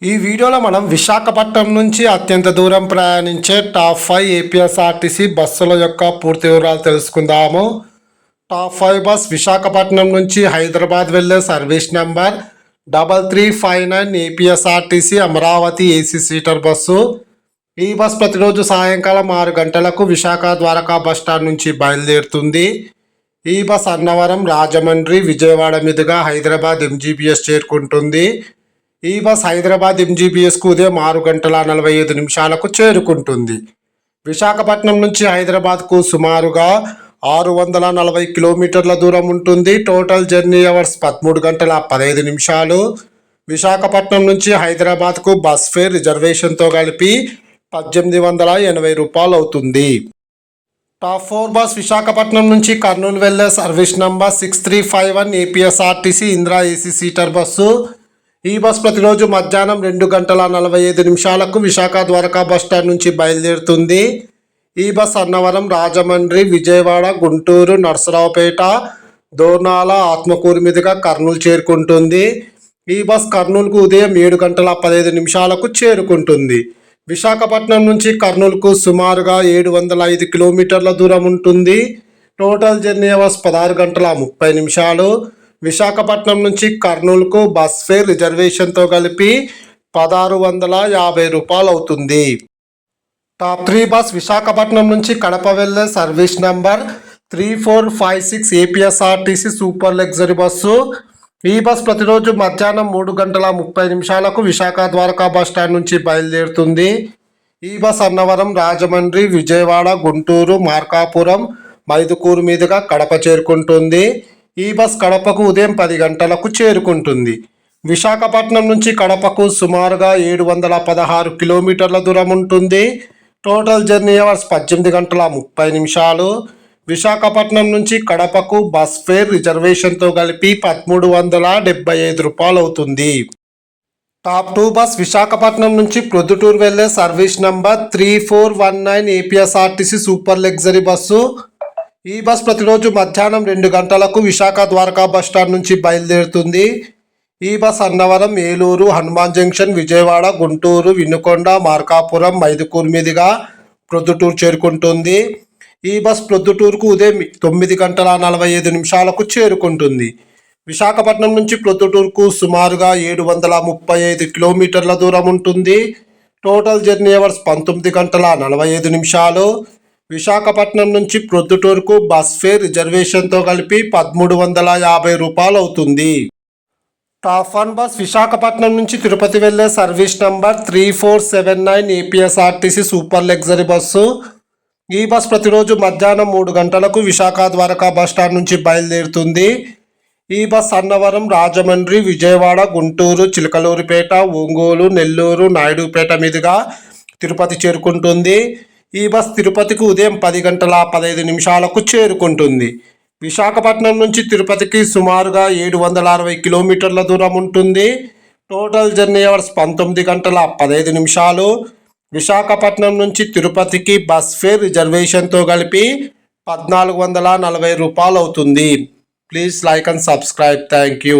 ఈ వీడియోలో మనం విశాఖపట్నం నుంచి అత్యంత దూరం ప్రయాణించే టాప్ 5 ఏపీఎస్ఆర్టీసీ బస్సుల యొక్క పూర్తి వివరాలు తెలుసుకుందాము. టాప్ 5 బస్ విశాఖపట్నం నుంచి హైదరాబాద్ వెళ్ళే service number 3359 APSRTC Amaravati AC seater bus. ఈ బస్ ప్రతిరోజు సాయంకాలం 6 గంటలకు విశాఖ ద్వారకా బస్టాండ్ నుంచి బయలుదేరుతుంది. ఈ బస్ అన్నవరం, రాజమండ్రి, విజయవాడ మీదుగా హైదరాబాద్ ఎంజీబీఎస్ చేరుకుంటుంది. ఈ బస్ హైదరాబాద్ ఎంజీబీఎస్కు ఉదయం 6 గంటల 45 నిమిషాలకు చేరుకుంటుంది. విశాఖపట్నం నుంచి హైదరాబాద్కు సుమారుగా 640 కిలోమీటర్ల దూరం ఉంటుంది. టోటల్ జర్నీ అవర్స్ 13 గంటల 15 నిమిషాలు. విశాఖపట్నం నుంచి హైదరాబాద్కు బస్ ఫేర్ రిజర్వేషన్తో కలిపి 1880 రూపాయలు అవుతుంది. టాప్ 4 బస్ విశాఖపట్నం నుంచి కర్నూలు వెళ్ళే service number 6351 APSRTC Indira AC seater bus. ఈ బస్ ప్రతిరోజు మధ్యాహ్నం 2 గంటల 45 నిమిషాలకు విశాఖ ద్వారకా బస్టాండ్ నుంచి బయలుదేరుతుంది. ఈ బస్ అన్నవరం, రాజమండ్రి, విజయవాడ, గుంటూరు, నర్సరావుపేట, దోర్నాల, ఆత్మకూరు మీదుగా కర్నూలు చేరుకుంటుంది. ఈ బస్ కర్నూలుకు ఉదయం 7 గంటల 15 నిమిషాలకు చేరుకుంటుంది. విశాఖపట్నం నుంచి కర్నూలుకు సుమారుగా 705 కిలోమీటర్ల దూరం ఉంటుంది. టోటల్ జర్నీ అవర్స్ 16 గంటల 30 నిమిషాలు. విశాఖపట్నం నుంచి కర్నూలుకు బస్ ఫేర్ రిజర్వేషన్తో కలిపి 1650 రూపాయలు అవుతుంది. టాప్ 3 బస్ విశాఖపట్నం నుంచి కడప వెళ్ళే service number 3456 APSRTC super luxury bus. ఈ బస్ ప్రతిరోజు మధ్యాహ్నం 3 గంటల 30 నిమిషాలకు విశాఖ ద్వారకా బస్టాండ్ నుంచి బయలుదేరుతుంది. ఈ బస్ అన్నవరం, రాజమండ్రి, విజయవాడ, గుంటూరు, మార్కాపురం, మైదుకూరు మీదుగా కడప చేరుకుంటుంది. ఈ బస్ కడపకు ఉదయం 10 గంటలకు చేరుకుంటుంది. విశాఖపట్నం నుంచి కడపకు సుమారుగా 716 కిలోమీటర్ల దూరం ఉంటుంది. టోటల్ జర్నీ అవర్స్ 18 గంటల 30 నిమిషాలు. విశాఖపట్నం నుంచి కడపకు బస్ ఫేర్ రిజర్వేషన్తో కలిపి 1375 రూపాయలు అవుతుంది. టాప్ 2 బస్ విశాఖపట్నం నుంచి ప్రొద్దుటూరు వెళ్ళే service number 3419 APSRTC super luxury bus. ఈ బస్ ప్రతిరోజు మధ్యాహ్నం 2 గంటలకు విశాఖ ద్వారకా బస్టాండ్ నుంచి బయలుదేరుతుంది. ఈ బస్ అన్నవరం, ఏలూరు, హనుమాన్ జంక్షన్, విజయవాడ, గుంటూరు, వినుకొండ, మార్కాపురం, మైదుకూరు మీదుగా ప్రొద్దుటూరు చేరుకుంటుంది. ఈ బస్ ప్రొద్దుటూరుకు ఉదయం 9 గంటల 45 నిమిషాలకు చేరుకుంటుంది. విశాఖపట్నం నుంచి ప్రొద్దుటూరుకు సుమారుగా 735 కిలోమీటర్ల దూరం ఉంటుంది. టోటల్ జర్నీ అవర్స్ 19 గంటల 45 నిమిషాలు. విశాఖపట్నం నుంచి ప్రొద్దుటూరుకు బస్ ఫేర్ రిజర్వేషన్తో కలిపి 1350 రూపాయలు అవుతుంది. టాప్ 1 బస్ విశాఖపట్నం నుంచి తిరుపతి వెళ్ళే service number 3479 APSRTC super luxury bus. ఈ బస్ ప్రతిరోజు మధ్యాహ్నం 3 గంటలకు విశాఖ ద్వారకా బస్టాండ్ నుంచి బయలుదేరుతుంది. ఈ బస్ అన్నవరం, రాజమండ్రి, విజయవాడ, గుంటూరు, చిలకలూరిపేట, ఒంగోలు, నెల్లూరు, నాయుడుపేట మీదుగా తిరుపతి చేరుకుంటుంది. ఈ బస్ తిరుపతికి ఉదయం 10 గంటల 15 నిమిషాలకు చేరుకుంటుంది. విశాఖపట్నం నుంచి తిరుపతికి సుమారుగా 760 కిలోమీటర్ల దూరం ఉంటుంది. టోటల్ జర్నీ అవర్స్ 19 గంటల 15 నిమిషాలు. విశాఖపట్నం నుంచి తిరుపతికి బస్ ఫేర్ రిజర్వేషన్తో కలిపి 1440 రూపాయలు అవుతుంది. Please like and subscribe. Thank you.